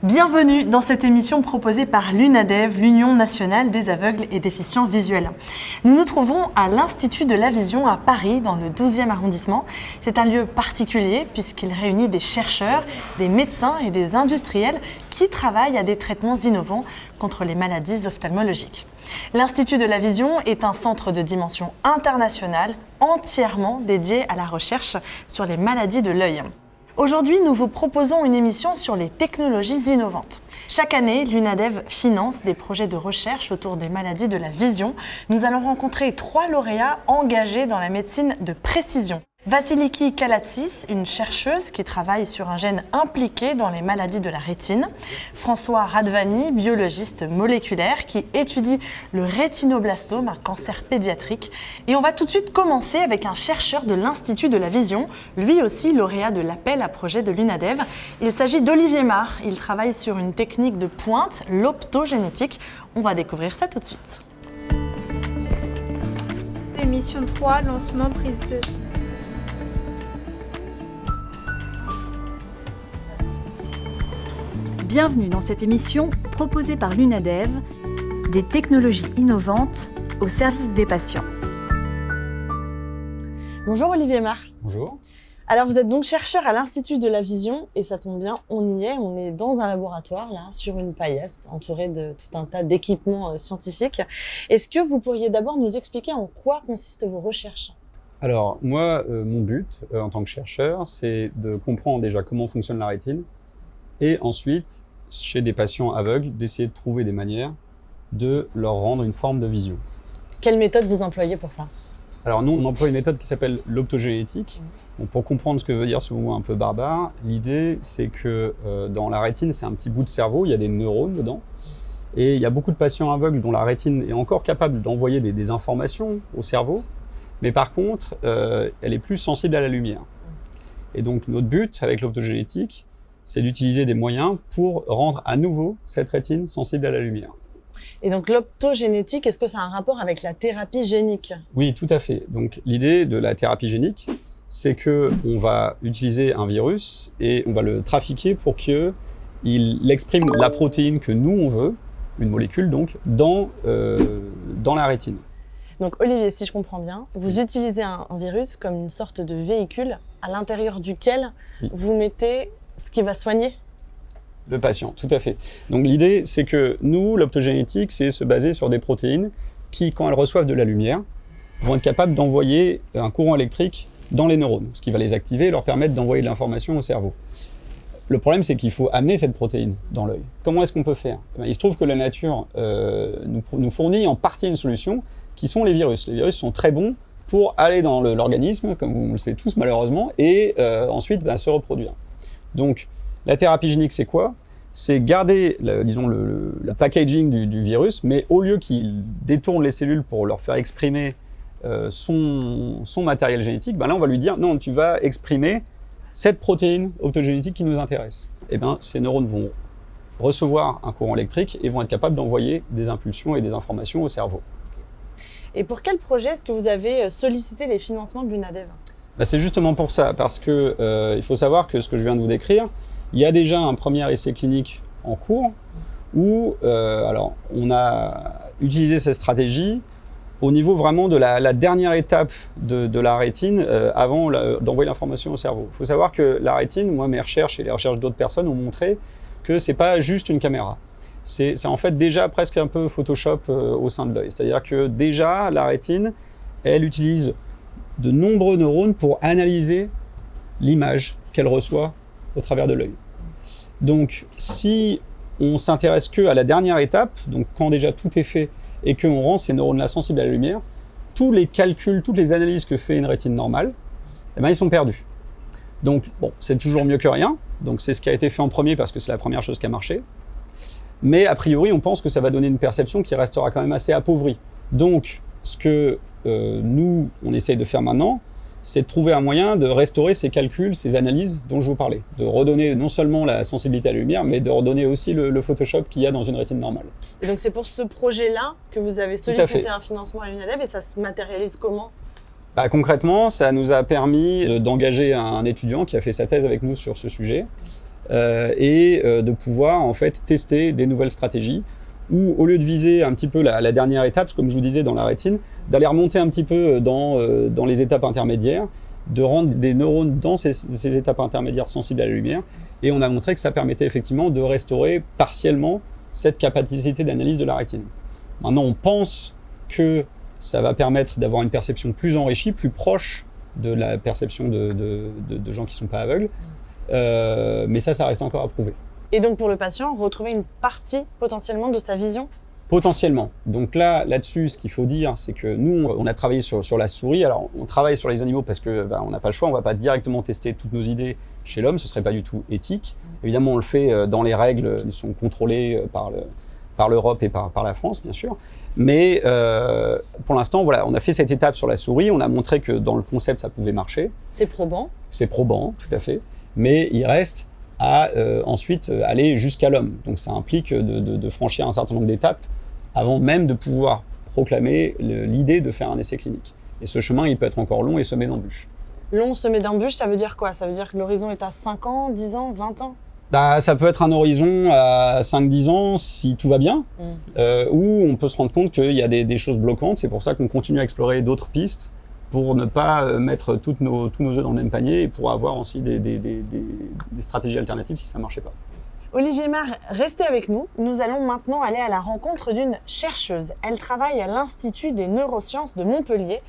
Bienvenue dans cette émission proposée par l'UNADEV, l'Union nationale des aveugles et déficients visuels. Nous nous trouvons à l'Institut de la Vision à Paris, dans le 12e arrondissement. C'est un lieu particulier puisqu'il réunit des chercheurs, des médecins et des industriels qui travaillent à des traitements innovants contre les maladies ophtalmologiques. L'Institut de la Vision est un centre de dimension internationale entièrement dédié à la recherche sur les maladies de l'œil. Aujourd'hui, nous vous proposons une émission sur les technologies innovantes. Chaque année, l'UNADEV finance des projets de recherche autour des maladies de la vision. Nous allons rencontrer 3 lauréats engagés dans la médecine de précision. Vasiliki Kalatsis, une chercheuse qui travaille sur un gène impliqué dans les maladies de la rétine. François Radvani, biologiste moléculaire qui étudie le rétinoblastome, un cancer pédiatrique. Et on va tout de suite commencer avec un chercheur de l'Institut de la Vision, lui aussi lauréat de l'appel à projet de l'UNADEV. Il s'agit d'Olivier Marr. Il travaille sur une technique de pointe, l'optogénétique. On va découvrir ça tout de suite. Émission 3, lancement prise 2. Bienvenue dans cette émission proposée par l'UNADEV, des technologies innovantes au service des patients. Bonjour Olivier Marr. Bonjour. Alors vous êtes donc chercheur à l'Institut de la Vision et ça tombe bien, on est dans un laboratoire là, sur une paillasse entouré de tout un tas d'équipements scientifiques. Est-ce que vous pourriez d'abord nous expliquer en quoi consistent vos recherches ? Alors moi, mon but en tant que chercheur, c'est de comprendre déjà comment fonctionne la rétine et ensuite, chez des patients aveugles, d'essayer de trouver des manières de leur rendre une forme de vision. Quelle méthode vous employez pour ça ? Alors nous, on emploie une méthode qui s'appelle l'optogénétique. Donc, pour comprendre ce que veut dire ce mot un peu barbare, l'idée c'est que dans la rétine, c'est un petit bout de cerveau, il y a des neurones dedans. Et il y a beaucoup de patients aveugles dont la rétine est encore capable d'envoyer des informations au cerveau, mais par contre, elle est plus sensible à la lumière. Et donc notre but avec l'optogénétique, c'est d'utiliser des moyens pour rendre à nouveau cette rétine sensible à la lumière. Et donc l'optogénétique, est-ce que ça a un rapport avec la thérapie génique ? Oui, tout à fait. Donc l'idée de la thérapie génique, c'est qu'on va utiliser un virus et on va le trafiquer pour qu'il exprime la protéine que nous on veut, une molécule donc, dans la rétine. Donc Olivier, si je comprends bien, vous utilisez un virus comme une sorte de véhicule à l'intérieur duquel vous mettez ce qui va soigner ? Le patient, tout à fait. Donc l'idée, c'est que nous, l'optogénétique, c'est se baser sur des protéines qui, quand elles reçoivent de la lumière, vont être capables d'envoyer un courant électrique dans les neurones, ce qui va les activer et leur permettre d'envoyer de l'information au cerveau. Le problème, c'est qu'il faut amener cette protéine dans l'œil. Comment est-ce qu'on peut faire ? Il se trouve que la nature nous fournit en partie une solution, qui sont les virus. Les virus sont très bons pour aller dans l'organisme, comme vous le savez tous malheureusement, et ensuite se reproduire. Donc, la thérapie génique, c'est quoi ? C'est garder, la packaging du virus, mais au lieu qu'il détourne les cellules pour leur faire exprimer son matériel génétique, là, on va lui dire, non, tu vas exprimer cette protéine optogénétique qui nous intéresse. Et ces neurones vont recevoir un courant électrique et vont être capables d'envoyer des impulsions et des informations au cerveau. Et pour quel projet est-ce que vous avez sollicité les financements de l'UNADEV ? C'est justement pour ça, parce que il faut savoir que ce que je viens de vous décrire, il y a déjà un premier essai clinique en cours où on a utilisé cette stratégie au niveau vraiment de la dernière étape de la rétine avant d'envoyer l'information au cerveau. Il faut savoir que la rétine, moi mes recherches et les recherches d'autres personnes ont montré que c'est pas juste une caméra. C'est en fait déjà presque un peu Photoshop au sein de l'œil. C'est-à-dire que déjà la rétine, elle utilise de nombreux neurones pour analyser l'image qu'elle reçoit au travers de l'œil. Donc, si on s'intéresse qu'à la dernière étape, donc quand déjà tout est fait et qu'on rend ces neurones-là sensibles à la lumière, tous les calculs, toutes les analyses que fait une rétine normale, ils sont perdus. Donc, c'est toujours mieux que rien. Donc, c'est ce qui a été fait en premier parce que c'est la première chose qui a marché. Mais a priori, on pense que ça va donner une perception qui restera quand même assez appauvrie. Donc, ce que nous, on essaye de faire maintenant, c'est de trouver un moyen de restaurer ces calculs, ces analyses dont je vous parlais. De redonner non seulement la sensibilité à la lumière, mais de redonner aussi le Photoshop qu'il y a dans une rétine normale. Et donc c'est pour ce projet-là que vous avez sollicité un financement à l'UNADEV et ça se matérialise comment ? Concrètement, ça nous a permis d'engager un étudiant qui a fait sa thèse avec nous sur ce sujet de pouvoir en fait tester des nouvelles stratégies où au lieu de viser un petit peu la dernière étape, comme je vous disais dans la rétine, d'aller remonter un petit peu dans les étapes intermédiaires, de rendre des neurones dans ces étapes intermédiaires sensibles à la lumière. Et on a montré que ça permettait effectivement de restaurer partiellement cette capacité d'analyse de la rétine. Maintenant, on pense que ça va permettre d'avoir une perception plus enrichie, plus proche de la perception de gens qui ne sont pas aveugles. Mais ça reste encore à prouver. Et donc pour le patient, retrouver une partie potentiellement de sa vision ? Potentiellement. Donc là-dessus, ce qu'il faut dire, c'est que nous, on a travaillé sur la souris. Alors, on travaille sur les animaux parce que on n'a pas le choix. On ne va pas directement tester toutes nos idées chez l'homme. Ce ne serait pas du tout éthique. Évidemment, on le fait dans les règles qui sont contrôlées par l'Europe et par la France, bien sûr. Mais pour l'instant, voilà, on a fait cette étape sur la souris. On a montré que dans le concept, ça pouvait marcher. C'est probant. C'est probant, tout à fait. Mais il reste à ensuite aller jusqu'à l'homme. Donc ça implique de franchir un certain nombre d'étapes avant même de pouvoir proclamer l'idée de faire un essai clinique. Et ce chemin, il peut être encore long et semé d'embûches. Long, semé d'embûches, ça veut dire quoi? Ça veut dire que l'horizon est à 5 ans, 10 ans, 20 ans? Ça peut être un horizon à 5-10 ans si tout va bien, où on peut se rendre compte qu'il y a des choses bloquantes. C'est pour ça qu'on continue à explorer d'autres pistes pour ne pas mettre tous nos œufs dans le même panier et pour avoir aussi des stratégies alternatives si ça ne marchait pas. Olivier Mar, restez avec nous. Nous allons maintenant aller à la rencontre d'une chercheuse. Elle travaille à l'Institut des neurosciences de Montpellier.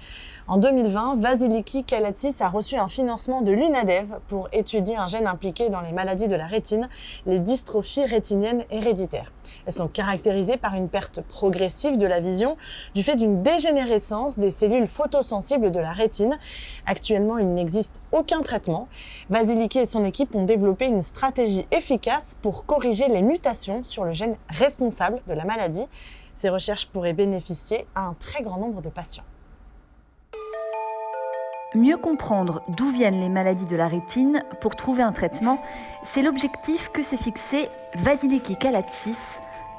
En 2020, Vasiliki Kalatis a reçu un financement de l'UNADEV pour étudier un gène impliqué dans les maladies de la rétine, les dystrophies rétiniennes héréditaires. Elles sont caractérisées par une perte progressive de la vision du fait d'une dégénérescence des cellules photosensibles de la rétine. Actuellement, il n'existe aucun traitement. Vasiliki et son équipe ont développé une stratégie efficace pour corriger les mutations sur le gène responsable de la maladie. Ces recherches pourraient bénéficier à un très grand nombre de patients. Mieux comprendre d'où viennent les maladies de la rétine pour trouver un traitement, c'est l'objectif que s'est fixé Vasiliki Kalatis,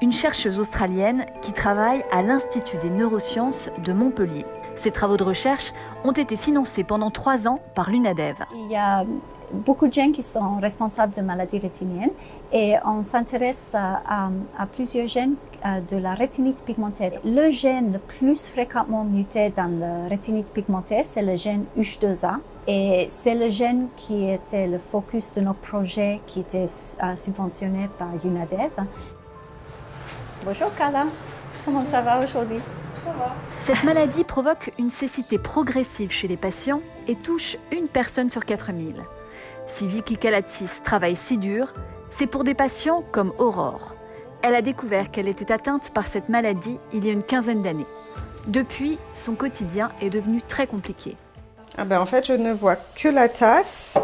une chercheuse australienne qui travaille à l'Institut des neurosciences de Montpellier. Ses travaux de recherche ont été financés pendant 3 ans par l'UNADEV. Il y a beaucoup de gènes qui sont responsables de maladies rétiniennes et on s'intéresse à plusieurs gènes de la rétinite pigmentaire. Le gène le plus fréquemment muté dans la rétinite pigmentaire, c'est le gène UH2A. Et c'est le gène qui était le focus de nos projets qui étaient subventionnés par UNADEV. Bonjour Carla, comment ça va aujourd'hui? Ça va. Cette maladie provoque une cécité progressive chez les patients et touche une personne sur 4000. Si Vicky Kalatis travaille si dur, c'est pour des patients comme Aurore. Elle a découvert qu'elle était atteinte par cette maladie il y a une quinzaine d'années. Depuis, son quotidien est devenu très compliqué. En fait, je ne vois que la tasse.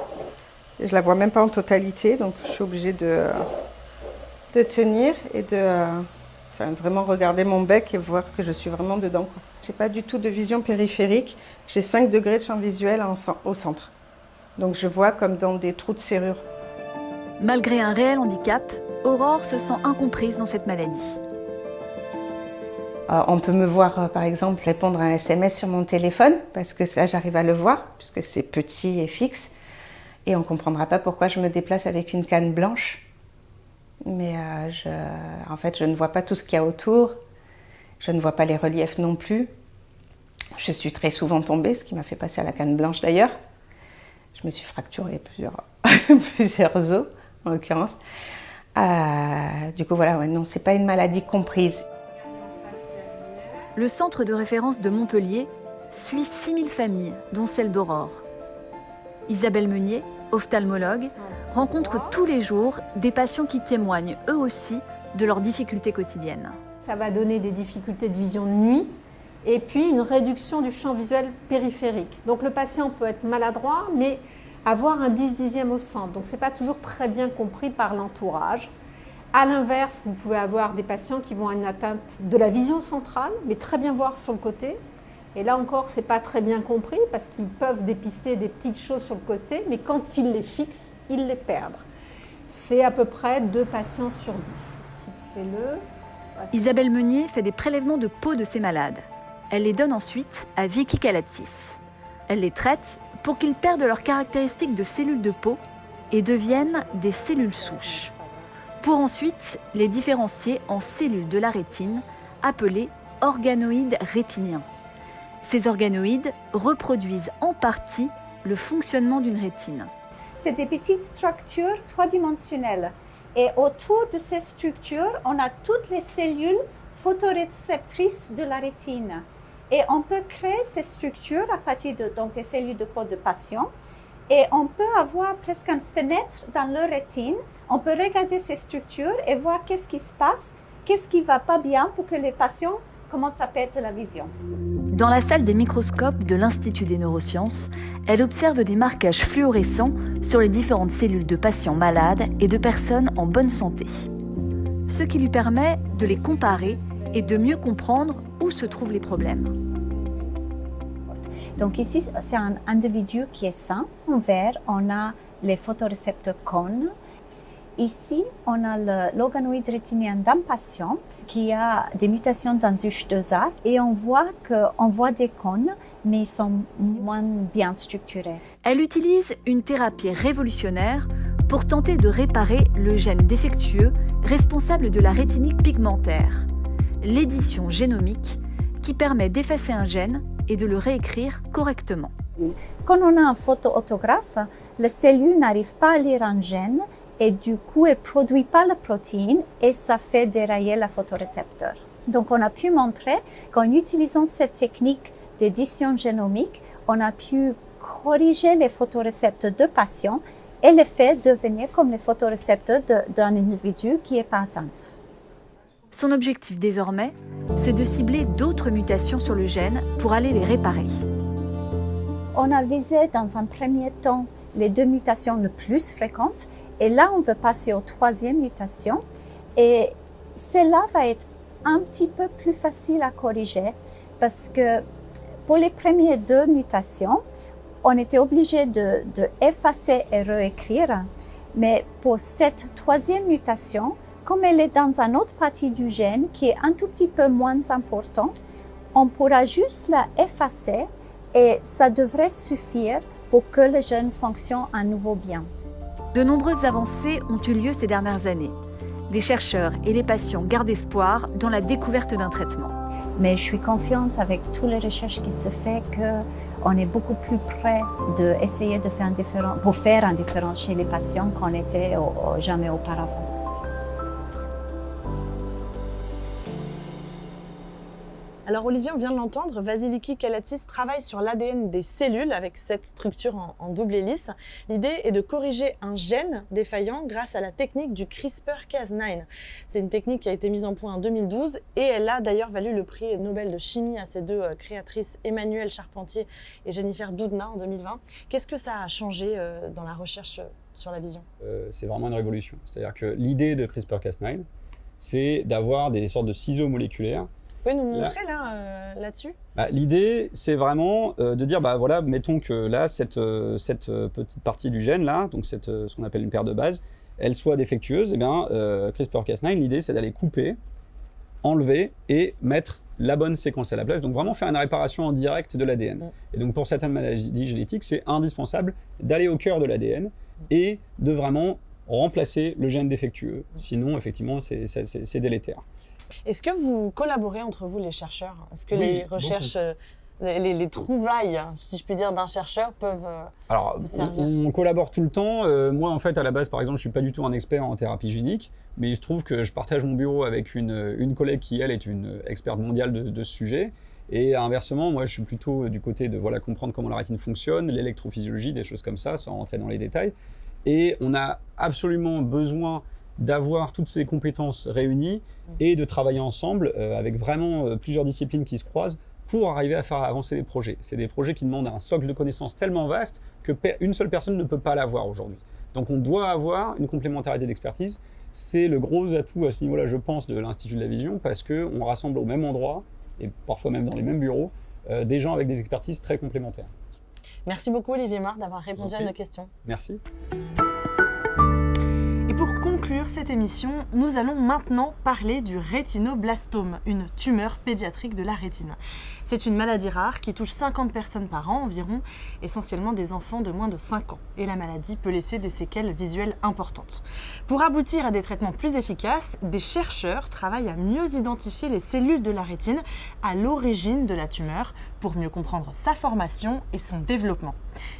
Je ne la vois même pas en totalité, donc je suis obligée de tenir et de vraiment regarder mon bec et voir que je suis vraiment dedans. Je n'ai pas du tout de vision périphérique. J'ai 5 degrés de champ visuel au centre. Donc je vois comme dans des trous de serrure. Malgré un réel handicap, Aurore se sent incomprise dans cette maladie. On peut me voir, par exemple, répondre à un SMS sur mon téléphone, parce que ça, j'arrive à le voir, puisque c'est petit et fixe. Et on ne comprendra pas pourquoi je me déplace avec une canne blanche. Mais en fait, je ne vois pas tout ce qu'il y a autour. Je ne vois pas les reliefs non plus. Je suis très souvent tombée, ce qui m'a fait passer à la canne blanche d'ailleurs. Je me suis fracturé plusieurs os, en l'occurrence. Du coup, voilà, non, c'est pas une maladie comprise. Le centre de référence de Montpellier suit 6000 familles, dont celle d'Aurore. Isabelle Meunier, ophtalmologue, rencontre tous les jours des patients qui témoignent eux aussi de leurs difficultés quotidiennes. Ça va donner des difficultés de vision de nuit et puis une réduction du champ visuel périphérique. Donc le patient peut être maladroit mais avoir un 10/10 au centre. Donc ce n'est pas toujours très bien compris par l'entourage. À l'inverse, vous pouvez avoir des patients qui vont avoir une atteinte de la vision centrale mais très bien voir sur le côté. Et là encore, ce n'est pas très bien compris parce qu'ils peuvent dépister des petites choses sur le côté, mais quand ils les fixent, ils les perdent. C'est à peu près 2 patients sur 10. Fixez-le. Isabelle Meunier fait des prélèvements de peau de ces malades. Elle les donne ensuite à Vicky Kalatis. Elle les traite pour qu'ils perdent leurs caractéristiques de cellules de peau et deviennent des cellules souches, pour ensuite les différencier en cellules de la rétine, appelées organoïdes rétiniens. Ces organoïdes reproduisent en partie le fonctionnement d'une rétine. C'est des petites structures trois-dimensionnelles. Et autour de ces structures, on a toutes les cellules photoréceptrices de la rétine. Et on peut créer ces structures à partir donc, des cellules de peau de patient. Et on peut avoir presque une fenêtre dans leur rétine. On peut regarder ces structures et voir qu'est-ce qui se passe, qu'est-ce qui ne va pas bien pour que les patients commencent à perdre la vision. Dans la salle des microscopes de l'Institut des neurosciences, elle observe des marquages fluorescents sur les différentes cellules de patients malades et de personnes en bonne santé. Ce qui lui permet de les comparer et de mieux comprendre où se trouvent les problèmes. Donc ici, c'est un individu qui est sain. En vert, on a les photorécepteurs cônes. Ici, on a l'organoïde rétinien d'un patient qui a des mutations dans UH2A et on voit des cônes, mais ils sont moins bien structurés. Elle utilise une thérapie révolutionnaire pour tenter de réparer le gène défectueux responsable de la rétinique pigmentaire, l'édition génomique qui permet d'effacer un gène et de le réécrire correctement. Quand on a un photoautographe, la cellule n'arrive pas à lire un gène et du coup, elle ne produit pas la protéine et ça fait dérailler le photorécepteur. Donc, on a pu montrer qu'en utilisant cette technique d'édition génomique, on a pu corriger les photorécepteurs de patients et les faire devenir comme les photorécepteurs d'un individu qui n'est pas atteint. Son objectif désormais, c'est de cibler d'autres mutations sur le gène pour aller les réparer. On a visé dans un premier temps les 2 mutations les plus fréquentes et là on veut passer aux 3e mutation et celle-là va être un petit peu plus facile à corriger parce que pour les premières 2 mutations, on était obligé de effacer et réécrire, mais pour cette 3e mutation, comme elle est dans une autre partie du gène qui est un tout petit peu moins important, on pourra juste la effacer et ça devrait suffire pour que le gène fonctionne à nouveau bien. De nombreuses avancées ont eu lieu ces dernières années. Les chercheurs et les patients gardent espoir dans la découverte d'un traitement. Mais je suis confiante avec toutes les recherches qui se font qu'on est beaucoup plus près d'essayer de faire un différent chez les patients qu'on était jamais auparavant. Alors Olivier, on vient de l'entendre, Vasiliki Kalatis travaille sur l'ADN des cellules avec cette structure en double hélice. L'idée est de corriger un gène défaillant grâce à la technique du CRISPR-Cas9. C'est une technique qui a été mise en point en 2012 et elle a d'ailleurs valu le prix Nobel de chimie à ces 2 créatrices, Emmanuelle Charpentier et Jennifer Doudna en 2020. Qu'est-ce que ça a changé dans la recherche sur la vision ? C'est vraiment une révolution. C'est-à-dire que l'idée de CRISPR-Cas9, c'est d'avoir des sortes de ciseaux moléculaires. Vous pouvez nous montrer là-dessus ? L'idée, c'est vraiment de dire, voilà, mettons que là, cette petite partie du gène, là, donc ce qu'on appelle une paire de bases, elle soit défectueuse. Et bien, CRISPR-Cas9, l'idée, c'est d'aller couper, enlever et mettre la bonne séquence à la place. Donc vraiment faire une réparation en direct de l'ADN. Et donc pour certaines maladies génétiques, c'est indispensable d'aller au cœur de l'ADN et de vraiment remplacer le gène défectueux. Sinon, effectivement, c'est délétère. Est-ce que vous collaborez entre vous, les chercheurs ? Est-ce que Oui, les recherches, les trouvailles, si je puis dire, d'un chercheur peuvent vous servir ? On collabore tout le temps. Moi, en fait, à la base, par exemple, je ne suis pas du tout un expert en thérapie génique, mais il se trouve que je partage mon bureau avec une collègue qui, elle, est une experte mondiale de ce sujet. Et inversement, moi, je suis plutôt du côté de comprendre comment la rétine fonctionne, l'électrophysiologie, des choses comme ça, sans rentrer dans les détails. Et on a absolument besoin d'avoir toutes ces compétences réunies et de travailler ensemble avec vraiment plusieurs disciplines qui se croisent pour arriver à faire avancer les projets. C'est des projets qui demandent un socle de connaissances tellement vaste qu'une seule personne ne peut pas l'avoir aujourd'hui. Donc on doit avoir une complémentarité d'expertise. C'est le gros atout à ce niveau-là, je pense, de l'Institut de la Vision, parce qu'on rassemble au même endroit, et parfois même dans les mêmes bureaux, des gens avec des expertises très complémentaires. Merci beaucoup Olivier Marc d'avoir répondu à nos questions. Merci. Et pour conclure conclure cette émission, nous allons maintenant parler du rétinoblastome, une tumeur pédiatrique de la rétine. C'est une maladie rare qui touche 50 personnes par an environ, essentiellement des enfants de moins de 5 ans. Et la maladie peut laisser des séquelles visuelles importantes. Pour aboutir à des traitements plus efficaces, des chercheurs travaillent à mieux identifier les cellules de la rétine à l'origine de la tumeur pour mieux comprendre sa formation et son développement.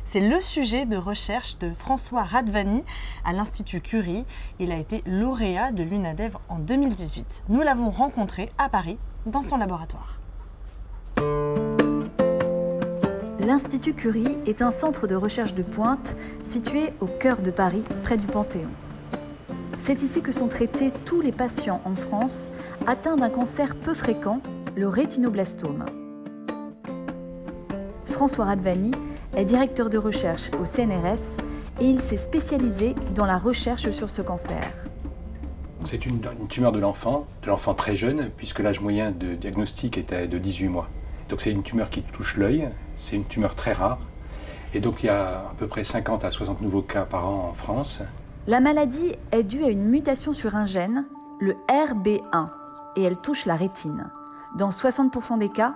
C'est le sujet de recherche de François Radvany à l'Institut Curie. Il a été lauréat de l'UNADEV en 2018. Nous l'avons rencontré à Paris, dans son laboratoire. L'Institut Curie est un centre de recherche de pointe situé au cœur de Paris, près du Panthéon. C'est ici que sont traités tous les patients en France atteints d'un cancer peu fréquent, le rétinoblastome. François Radvany est directeur de recherche au CNRS et il s'est spécialisé dans la recherche sur ce cancer. C'est une tumeur de l'enfant très jeune, puisque l'âge moyen de diagnostic était de 18 mois. Donc c'est une tumeur qui touche l'œil, c'est une tumeur très rare. Et donc il y a à peu près 50 à 60 nouveaux cas par an en France. La maladie est due à une mutation sur un gène, le RB1, et elle touche la rétine. Dans 60% des cas,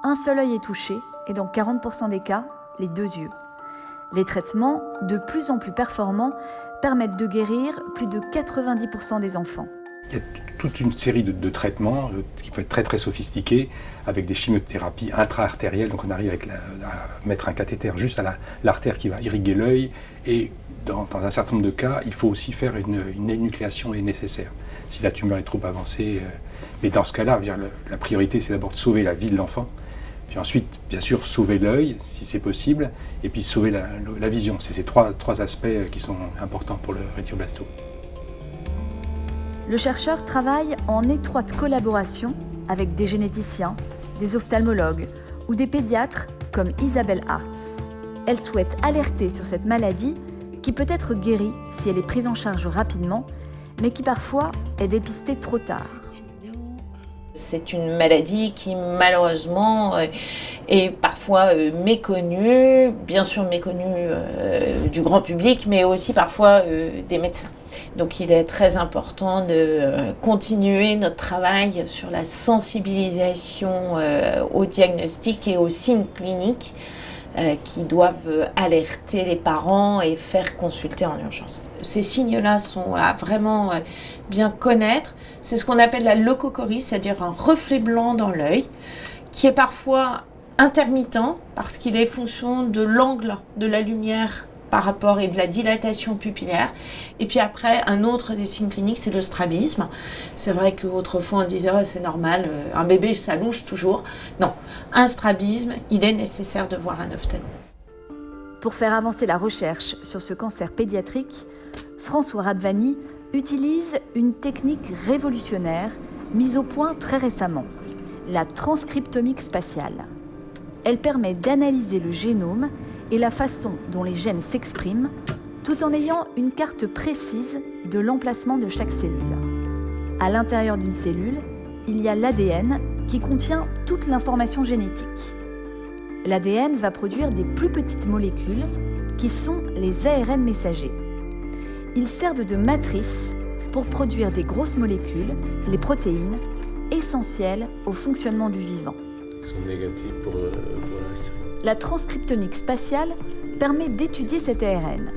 un seul œil est touché, et dans 40% des cas, les 2 yeux. Les traitements, de plus en plus performants, permettent de guérir plus de 90% des enfants. Il y a toute une série de traitements qui peuvent être très très sophistiqués, avec des chimiothérapies intra-artérielles. Donc on arrive à mettre un cathéter juste à l'artère qui va irriguer l'œil. Et dans un certain nombre de cas, il faut aussi faire une énucléation est nécessaire, si la tumeur est trop avancée. Mais dans ce cas-là, la priorité, c'est d'abord de sauver la vie de l'enfant. Puis ensuite, bien sûr, sauver l'œil, si c'est possible, et puis sauver la vision. C'est ces trois aspects qui sont importants pour le rétinoblastome. Le chercheur travaille en étroite collaboration avec des généticiens, des ophtalmologues ou des pédiatres comme Isabelle Hartz. Elle souhaite alerter sur cette maladie qui peut être guérie si elle est prise en charge rapidement, mais qui parfois est dépistée trop tard. C'est une maladie qui malheureusement est parfois méconnue, bien sûr méconnue du grand public, mais aussi parfois des médecins. Donc il est très important de continuer notre travail sur la sensibilisation au diagnostic et aux signes cliniques qui doivent alerter les parents et faire consulter en urgence. Ces signes-là sont à vraiment bien connaître. C'est ce qu'on appelle la leucocorie, c'est-à-dire un reflet blanc dans l'œil, qui est parfois intermittent parce qu'il est fonction de l'angle de la lumière par rapport et de la dilatation pupillaire. Et puis après, un autre des signes cliniques, c'est le strabisme. C'est vrai qu'autrefois, on disait oh, c'est normal, un bébé, ça louche toujours. Non, un strabisme, il est nécessaire de voir un ophtalmo. Pour faire avancer la recherche sur ce cancer pédiatrique, François Radvany utilise une technique révolutionnaire mise au point très récemment, la transcriptomique spatiale. Elle permet d'analyser le génome et la façon dont les gènes s'expriment, tout en ayant une carte précise de l'emplacement de chaque cellule. À l'intérieur d'une cellule, il y a l'ADN qui contient toute l'information génétique. L'ADN va produire des plus petites molécules qui sont les ARN messagers. Ils servent de matrice pour produire des grosses molécules, les protéines, essentielles au fonctionnement du vivant. Ils sont négatifs pour la série. La transcriptomique spatiale permet d'étudier cet ARN.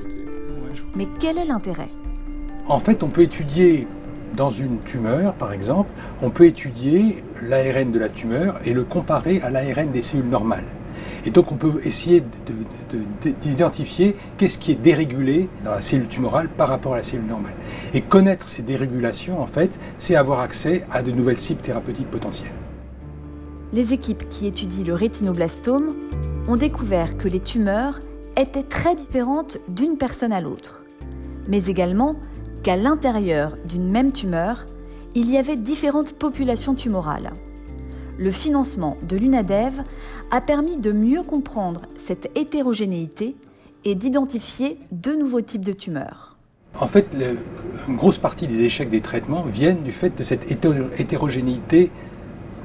Mais quel est l'intérêt ? En fait, on peut étudier dans une tumeur, par exemple, on peut étudier l'ARN de la tumeur et le comparer à l'ARN des cellules normales. Et donc on peut essayer d'identifier qu'est-ce qui est dérégulé dans la cellule tumorale par rapport à la cellule normale. Et connaître ces dérégulations, en fait, c'est avoir accès à de nouvelles cibles thérapeutiques potentielles. Les équipes qui étudient le rétinoblastome ont découvert que les tumeurs étaient très différentes d'une personne à l'autre, mais également qu'à l'intérieur d'une même tumeur, il y avait différentes populations tumorales. Le financement de l'UNADEV a permis de mieux comprendre cette hétérogénéité et d'identifier de nouveaux types de tumeurs. En fait, une grosse partie des échecs des traitements viennent du fait de cette hétérogénéité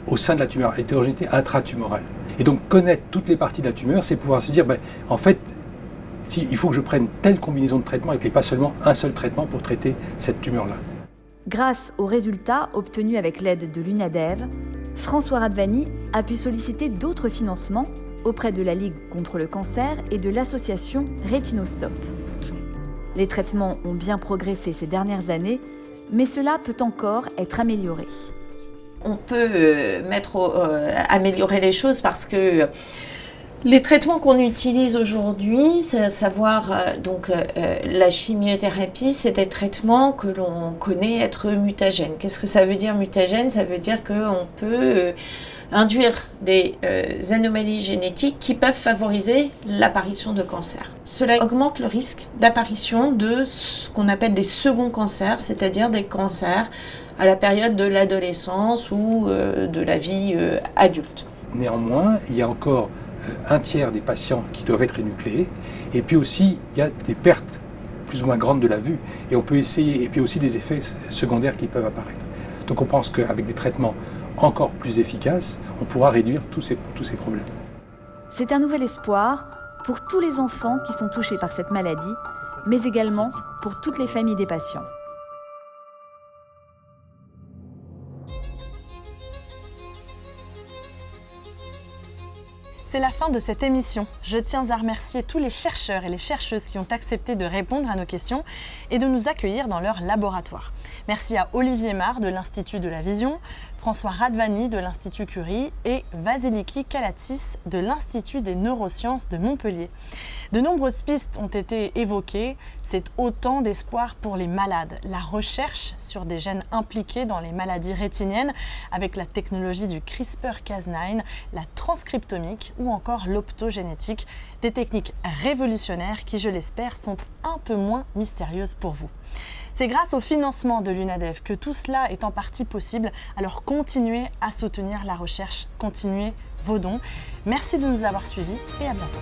au sein de la tumeur, hétérogénéité intratumorale. Et donc connaître toutes les parties de la tumeur, c'est pouvoir se dire, en fait, il faut que je prenne telle combinaison de traitements et pas seulement un seul traitement pour traiter cette tumeur-là. Grâce aux résultats obtenus avec l'aide de l'UNADEV, François Radvani a pu solliciter d'autres financements auprès de la Ligue contre le cancer et de l'association Rétinostop. Les traitements ont bien progressé ces dernières années, mais cela peut encore être amélioré. On peut améliorer les choses parce que les traitements qu'on utilise aujourd'hui, c'est à savoir la chimiothérapie, c'est des traitements que l'on connaît être mutagènes. Qu'est-ce que ça veut dire mutagène? Ça veut dire qu'on peut induire des anomalies génétiques qui peuvent favoriser l'apparition de cancer. Cela augmente le risque d'apparition de ce qu'on appelle des seconds cancers, c'est-à-dire des cancers à la période de l'adolescence ou de la vie adulte. Néanmoins, il y a encore un tiers des patients qui doivent être énucléés, et puis aussi il y a des pertes plus ou moins grandes de la vue, et on peut essayer, et puis aussi des effets secondaires qui peuvent apparaître. Donc on pense qu'avec des traitements encore plus efficaces, on pourra réduire tous ces problèmes. C'est un nouvel espoir pour tous les enfants qui sont touchés par cette maladie, mais également pour toutes les familles des patients. C'est la fin de cette émission. Je tiens à remercier tous les chercheurs et les chercheuses qui ont accepté de répondre à nos questions et de nous accueillir dans leur laboratoire. Merci à Olivier Marr de l'Institut de la Vision, François Radvani de l'Institut Curie et Vasiliki Kalatzis de l'Institut des neurosciences de Montpellier. De nombreuses pistes ont été évoquées. C'est autant d'espoir pour les malades. La recherche sur des gènes impliqués dans les maladies rétiniennes avec la technologie du CRISPR-Cas9, la transcriptomique ou encore l'optogénétique, des techniques révolutionnaires qui, je l'espère, sont un peu moins mystérieuses pour vous. C'est grâce au financement de l'UNADEV que tout cela est en partie possible, alors continuez à soutenir la recherche, continuez vos dons. Merci de nous avoir suivis et à bientôt.